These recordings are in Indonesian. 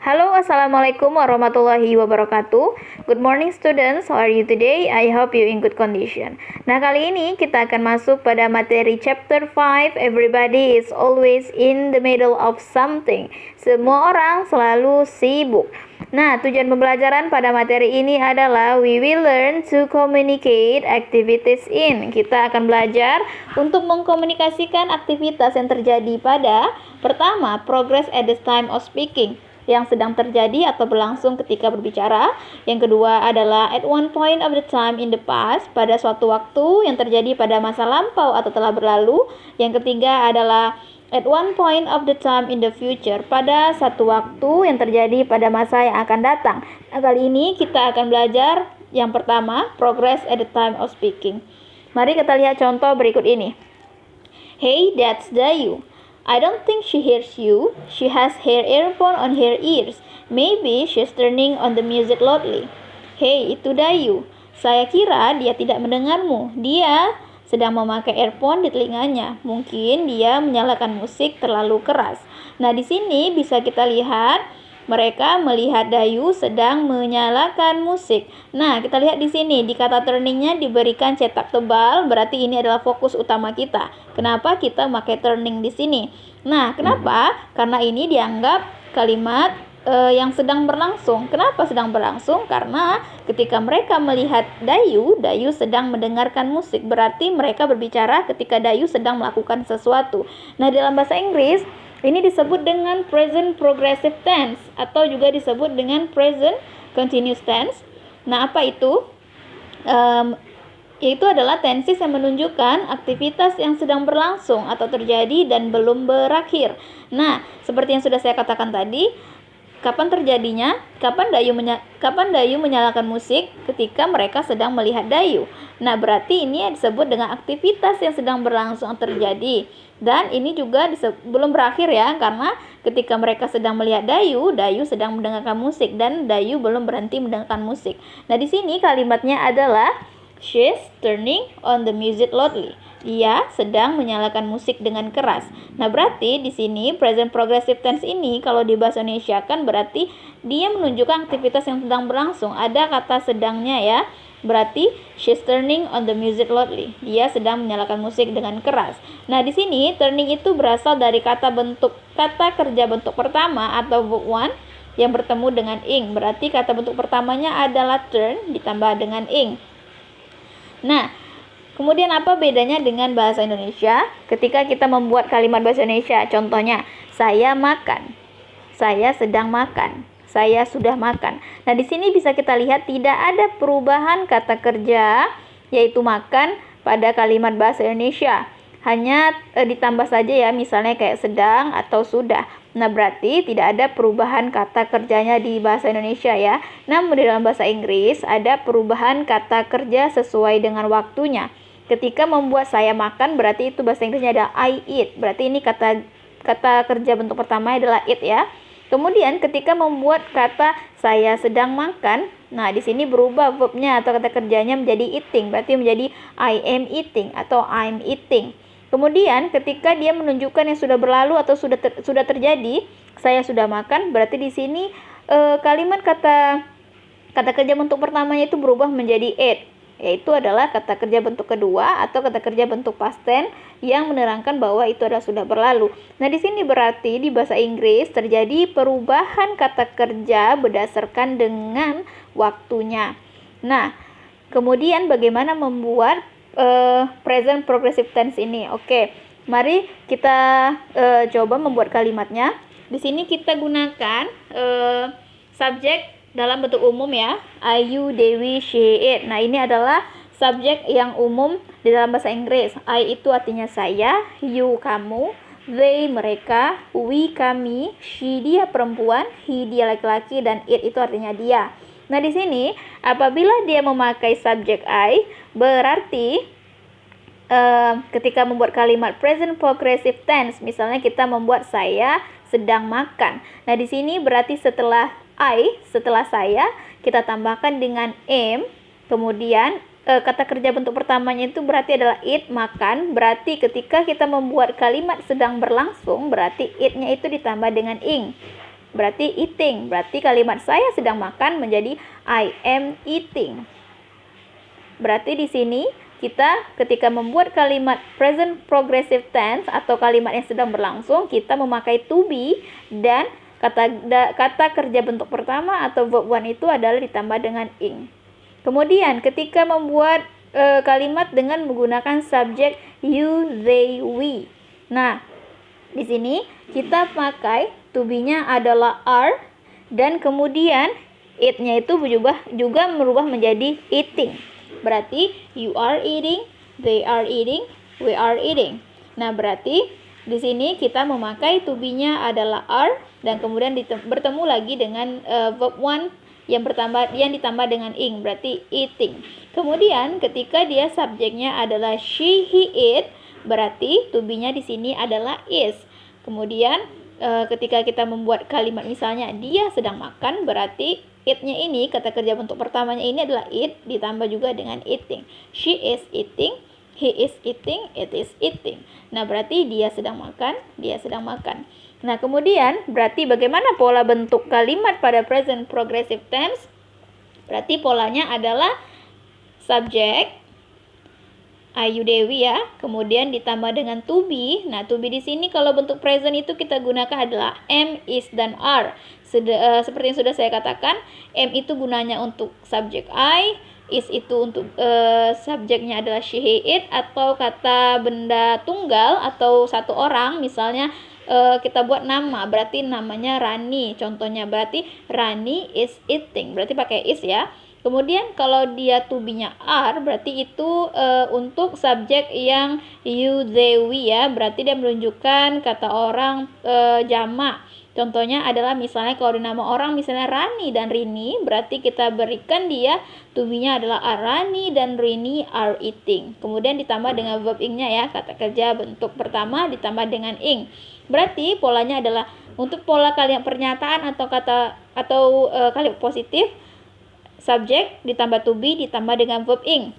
Halo, Assalamualaikum warahmatullahi wabarakatuh. Good morning students, how are you today? I hope you in good condition. Nah, kali ini kita akan masuk pada materi chapter 5. Everybody is always in the middle of something. Semua orang selalu sibuk. Nah, tujuan pembelajaran pada materi ini adalah we will learn to communicate activities in. Kita akan belajar untuk mengkomunikasikan aktivitas yang terjadi pada pertama, progress at the time of speaking, yang sedang terjadi atau berlangsung ketika berbicara. Yang kedua adalah at one point of the time in the past, pada suatu waktu yang terjadi pada masa lampau atau telah berlalu. Yang ketiga adalah at one point of the time in the future, pada satu waktu yang terjadi pada masa yang akan datang. Nah, kali ini kita akan belajar yang pertama, progress at the time of speaking. Mari kita lihat contoh berikut ini. Hey, that's Dayu. I don't think she hears you. She has her earphone on her ears. Maybe she's turning on the music loudly. Hey, itu Dayu. Saya kira dia tidak mendengarmu. Dia sedang memakai earphone di telinganya. Mungkin dia menyalakan musik terlalu keras. Nah, di sini bisa kita lihat mereka melihat Dayu sedang menyalakan musik. Nah, kita lihat di sini di kata turningnya diberikan cetak tebal, berarti ini adalah fokus utama kita. Kenapa kita memakai turning di sini? Nah, kenapa? Karena ini dianggap kalimat yang sedang berlangsung. Kenapa sedang berlangsung? Karena ketika mereka melihat Dayu sedang mendengarkan musik. Berarti mereka berbicara ketika Dayu sedang melakukan sesuatu. Nah, dalam bahasa Inggris ini disebut dengan present progressive tense atau juga disebut dengan present continuous tense. Nah, apa itu? Yaitu adalah tenses yang menunjukkan aktivitas yang sedang berlangsung atau terjadi dan belum berakhir. Nah, seperti yang sudah saya katakan tadi, kapan terjadinya? Kapan Dayu menyalakan musik? Ketika mereka sedang melihat Dayu. Nah, berarti ini disebut dengan aktivitas yang sedang berlangsung terjadi. Dan ini juga belum berakhir ya, karena ketika mereka sedang melihat Dayu sedang mendengarkan musik dan Dayu belum berhenti mendengarkan musik. Nah, di sini kalimatnya adalah she's turning on the music loudly. Dia sedang menyalakan musik dengan keras. Nah, berarti di sini present progressive tense ini kalau di bahasa Indonesia kan berarti dia menunjukkan aktivitas yang sedang berlangsung. Ada kata sedangnya ya. Berarti she's turning on the music loudly. Dia sedang menyalakan musik dengan keras. Nah, di sini turning itu berasal dari kata kerja bentuk pertama atau verb one yang bertemu dengan ing. Berarti kata bentuk pertamanya adalah turn ditambah dengan ing. Nah, kemudian apa bedanya dengan bahasa Indonesia? Ketika kita membuat kalimat bahasa Indonesia, contohnya, saya makan, saya sedang makan, saya sudah makan. Nah, di sini bisa kita lihat tidak ada perubahan kata kerja, yaitu makan, pada kalimat bahasa Indonesia. Hanya ditambah saja ya, misalnya kayak sedang atau sudah. Nah, berarti tidak ada perubahan kata kerjanya di bahasa Indonesia ya. Namun di dalam bahasa Inggris ada perubahan kata kerja sesuai dengan waktunya. Ketika membuat saya makan, berarti itu bahasa Inggrisnya adalah I eat. Berarti ini kata kerja bentuk pertama adalah eat ya. Kemudian ketika membuat kata saya sedang makan, nah di sini berubah verbnya atau kata kerjanya menjadi eating. Berarti menjadi I am eating atau I'm eating. Kemudian ketika dia menunjukkan yang sudah berlalu atau sudah terjadi, saya sudah makan, berarti di sini kalimat kata kerja bentuk pertamanya itu berubah menjadi ate, yaitu adalah kata kerja bentuk kedua atau kata kerja bentuk past tense yang menerangkan bahwa itu adalah sudah berlalu. Nah, di sini berarti di bahasa Inggris terjadi perubahan kata kerja berdasarkan dengan waktunya. Nah, kemudian bagaimana membuat present progressive tense ini? Oke, mari kita coba membuat kalimatnya. Di sini kita gunakan subjek dalam bentuk umum ya. I, you, Dewi, she, it. Nah, ini adalah subjek yang umum di dalam bahasa Inggris. I itu artinya saya, you kamu, they mereka, we kami, she dia perempuan, he dia laki-laki, dan it itu artinya dia. Nah, di sini apabila dia memakai subjek I, berarti ketika membuat kalimat present progressive tense, misalnya kita membuat saya sedang makan. Nah, di sini berarti setelah saya, kita tambahkan dengan am, kemudian kata kerja bentuk pertamanya itu berarti adalah eat, makan. Berarti ketika kita membuat kalimat sedang berlangsung, berarti it-nya itu ditambah dengan ing. berarti eating. Berarti kalimat saya sedang makan menjadi I am eating. Berarti di sini kita ketika membuat kalimat present progressive tense atau kalimat yang sedang berlangsung, kita memakai to be dan kata kerja bentuk pertama atau verb one itu adalah ditambah dengan ing. Kemudian ketika membuat kalimat dengan menggunakan subjek you, they, we. Nah, di sini kita pakai to be-nya adalah are dan kemudian it-nya itu juga merubah menjadi eating. Berarti you are eating, they are eating, we are eating. Nah, berarti di sini kita memakai to be-nya adalah are dan kemudian bertemu lagi dengan verb one yang ditambah dengan ing, berarti eating. Kemudian ketika dia subjeknya adalah she, he, it, berarti to be-nya di sini adalah is. Kemudian ketika kita membuat kalimat misalnya dia sedang makan, berarti it-nya ini, kata kerja bentuk pertamanya ini adalah it, ditambah juga dengan eating. She is eating, he is eating, it is eating. Nah, berarti dia sedang makan, dia sedang makan. Nah, kemudian berarti bagaimana pola bentuk kalimat pada present progressive tense? Berarti polanya adalah subjek, Ayu Dewi ya, kemudian ditambah dengan to be. Nah, to be di sini kalau bentuk present itu kita gunakan adalah am, is, dan are. Seperti yang sudah saya katakan, am itu gunanya untuk subjek I, is itu untuk subjeknya adalah she, he, it, atau kata benda tunggal atau satu orang, misalnya kita buat nama, berarti namanya Rani. Contohnya berarti Rani is eating, berarti pakai is ya. Kemudian kalau dia to be-nya are, berarti itu untuk subjek yang you, they, we ya. Berarti dia menunjukkan kata orang jamak. Contohnya adalah misalnya kalau di nama orang misalnya Rani dan Rini, berarti kita berikan dia to be-nya adalah are, Rani dan Rini are eating. Kemudian ditambah dengan verb ing-nya ya, kata kerja bentuk pertama ditambah dengan ing. Berarti polanya adalah untuk pola kalimat pernyataan atau kalimat positif, subjek ditambah to be ditambah dengan verb ing.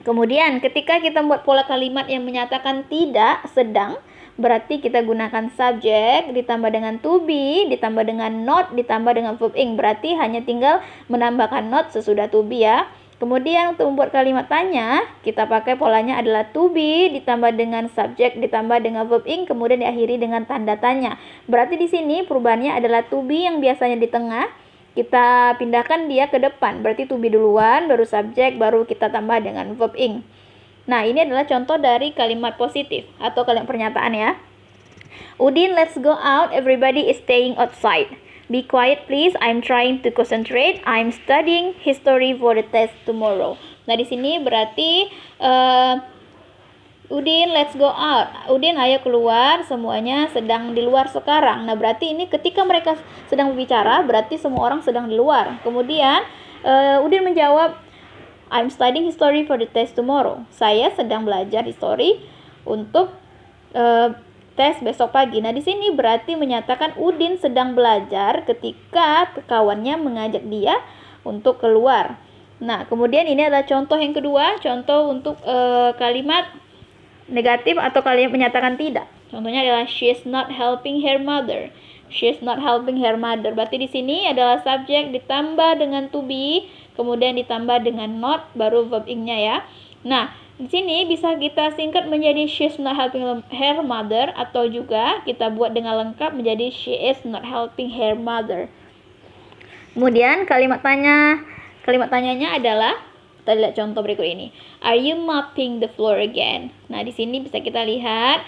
Kemudian ketika kita membuat pola kalimat yang menyatakan tidak, sedang, berarti kita gunakan subjek ditambah dengan to be ditambah dengan not ditambah dengan verb ing. Berarti hanya tinggal menambahkan not sesudah to be ya. Kemudian untuk membuat kalimat tanya, kita pakai polanya adalah to be ditambah dengan subjek ditambah dengan verb ing kemudian diakhiri dengan tanda tanya. Berarti di sini perubahannya adalah to be yang biasanya di tengah, kita pindahkan dia ke depan. Berarti to be duluan, baru subjek, baru kita tambah dengan verb ing. Nah, ini adalah contoh dari kalimat positif atau kalimat pernyataan ya. Udin, let's go out. Everybody is staying outside. Be quiet please. I'm trying to concentrate. I'm studying history for the test tomorrow. Nah, di sini berarti Udin, let's go out. Udin, ayo keluar. Semuanya sedang di luar sekarang. Nah, berarti ini ketika mereka sedang berbicara, berarti semua orang sedang di luar. Kemudian Udin menjawab, I'm studying history for the test tomorrow. Saya sedang belajar history untuk tes besok pagi. Nah, di sini berarti menyatakan Udin sedang belajar ketika kawannya mengajak dia untuk keluar. Nah, kemudian ini adalah contoh yang kedua, contoh untuk kalimat negatif atau kalimat menyatakan tidak. Contohnya adalah she is not helping her mother. She is not helping her mother. Berarti di sini adalah subjek ditambah dengan to be, kemudian ditambah dengan not, baru verb ing-nya ya. Nah, di sini bisa kita singkat menjadi she is not helping her mother, atau juga kita buat dengan lengkap menjadi she is not helping her mother. Kemudian kalimat tanyanya adalah, kita lihat contoh berikut ini. Are you mopping the floor again? Nah, di sini bisa kita lihat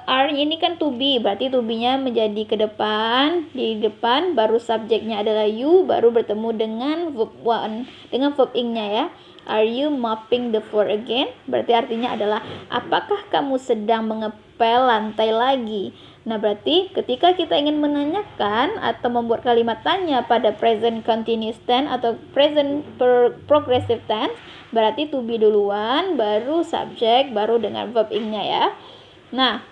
are ini kan to be, berarti to be-nya menjadi ke depan, di depan, baru subjeknya adalah you, baru bertemu dengan verb one, dengan verb ing-nya ya. Are you mopping the floor again? Berarti artinya adalah apakah kamu sedang mengepel lantai lagi? Nah, berarti ketika kita ingin menanyakan atau membuat kalimat tanya pada present continuous tense atau present progressive tense, berarti to be duluan, baru subjek, baru dengan verb ing-nya ya. Nah,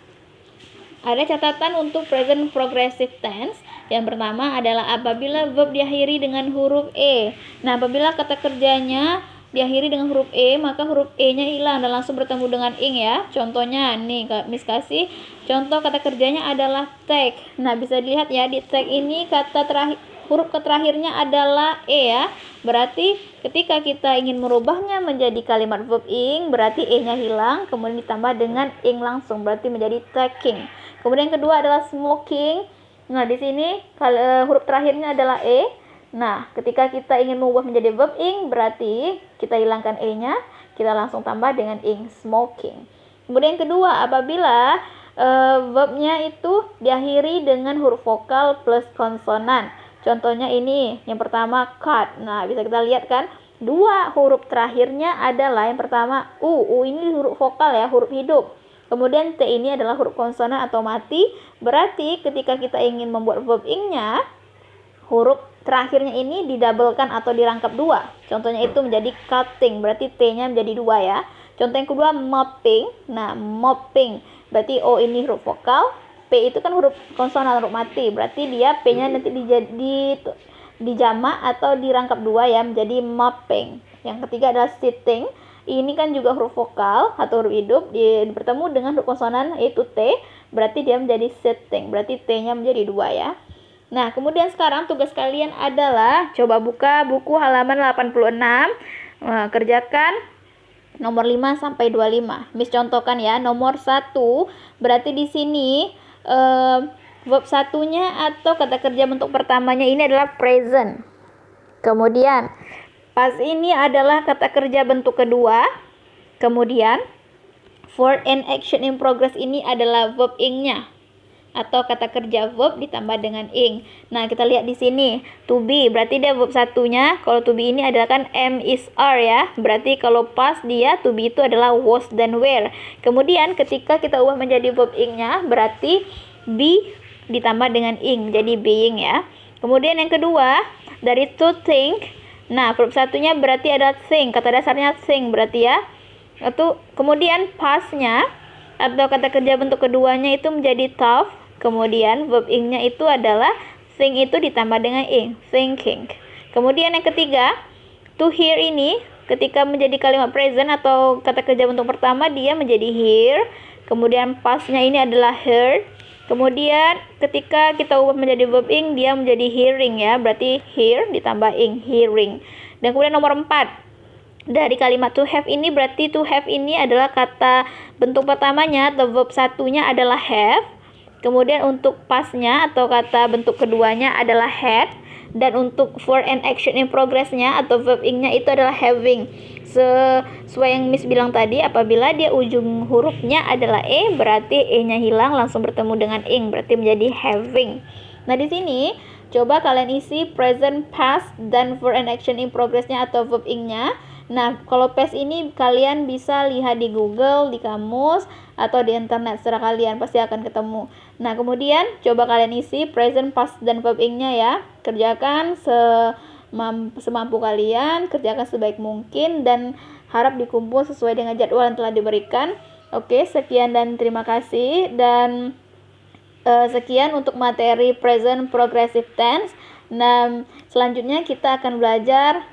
ada catatan untuk present progressive tense. Yang pertama adalah apabila verb diakhiri dengan huruf e. Nah, apabila kata kerjanya diakhiri dengan huruf E, maka huruf E-nya hilang dan langsung bertemu dengan ing ya. Contohnya nih, Miss kasih contoh kata kerjanya adalah take. Nah, bisa dilihat ya di take ini kata terakhir huruf terakhirnya adalah E ya. Berarti ketika kita ingin merubahnya menjadi kalimat verb ing, berarti E-nya hilang, kemudian ditambah dengan ing langsung, berarti menjadi taking. Kemudian yang kedua adalah smoking. Nah, di sini huruf terakhirnya adalah E. Nah, ketika kita ingin mengubah menjadi verb ing, berarti kita hilangkan E-nya, kita langsung tambah dengan ing, smoking. Kemudian yang kedua, apabila verbnya itu diakhiri dengan huruf vokal plus konsonan. Contohnya ini, yang pertama cut. Nah, bisa kita lihat kan, dua huruf terakhirnya adalah yang pertama U ini huruf vokal ya, huruf hidup. Kemudian T ini adalah huruf konsonan atau mati. Berarti ketika kita ingin membuat verb ing-nya, huruf terakhirnya ini didabelkan atau dirangkap dua. Contohnya itu menjadi cutting, berarti T-nya menjadi dua ya. Contoh yang kedua mopping. Nah, mopping, berarti O ini huruf vokal, P itu kan huruf konsonan, huruf mati, berarti dia P-nya nanti dijamak atau dirangkap dua ya, menjadi mopping. Yang ketiga adalah sitting. Ini kan juga huruf vokal atau huruf hidup, bertemu dengan huruf konsonan yaitu T, berarti dia menjadi sitting, berarti T-nya menjadi dua ya. Nah, kemudian sekarang tugas kalian adalah coba buka buku halaman 86, kerjakan nomor 5 sampai 25. Miss contohkan ya, nomor 1 berarti di sini verb satunya atau kata kerja bentuk pertamanya ini adalah present. Kemudian past ini adalah kata kerja bentuk kedua. Kemudian for and action in progress ini adalah verb ing-nya atau kata kerja verb ditambah dengan ing. Nah, kita lihat di sini to be berarti dia verb satunya. Kalau to be ini adalah kan am, is, are ya. Berarti kalau past dia to be itu adalah was dan were. Kemudian ketika kita ubah menjadi verb ing-nya berarti be ditambah dengan ing jadi being ya. Kemudian yang kedua dari to think. Nah, verb satunya berarti ada think, kata dasarnya think berarti ya. Atau kemudian past-nya atau kata kerja bentuk keduanya itu menjadi thought. Kemudian verb ing-nya itu adalah think itu ditambah dengan ing, thinking. Kemudian yang ketiga, to hear ini ketika menjadi kalimat present atau kata kerja bentuk pertama dia menjadi hear. Kemudian past-nya ini adalah heard. Kemudian ketika kita ubah menjadi verb ing dia menjadi hearing ya, berarti hear ditambah ing, hearing. Dan kemudian nomor 4. Dari kalimat to have ini berarti to have ini adalah kata bentuk pertamanya atau verb satunya adalah have. Kemudian untuk past-nya atau kata bentuk keduanya adalah had. Dan untuk for and action in progress-nya atau verb ing-nya itu adalah having. Sesuai yang Miss bilang tadi, apabila dia ujung hurufnya adalah E, berarti E-nya hilang langsung bertemu dengan ing, berarti menjadi having. Nah, di sini coba kalian isi present, past, dan for and action in progress-nya atau verb ing-nya. Nah, kalau past ini kalian bisa lihat di Google, di kamus, atau di internet, secara kalian pasti akan ketemu. Nah, kemudian coba kalian isi present, past, dan verb ing-nya ya. Kerjakan semampu kalian, kerjakan sebaik mungkin, dan harap dikumpul sesuai dengan jadwal yang telah diberikan. Oke, sekian dan terima kasih. Dan sekian untuk materi present progressive tense. Nah, selanjutnya kita akan belajar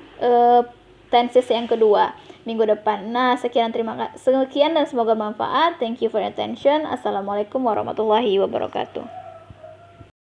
tenses yang kedua minggu depan. Nah, sekian dan semoga bermanfaat. Thank you for your attention. Assalamualaikum warahmatullahi wabarakatuh.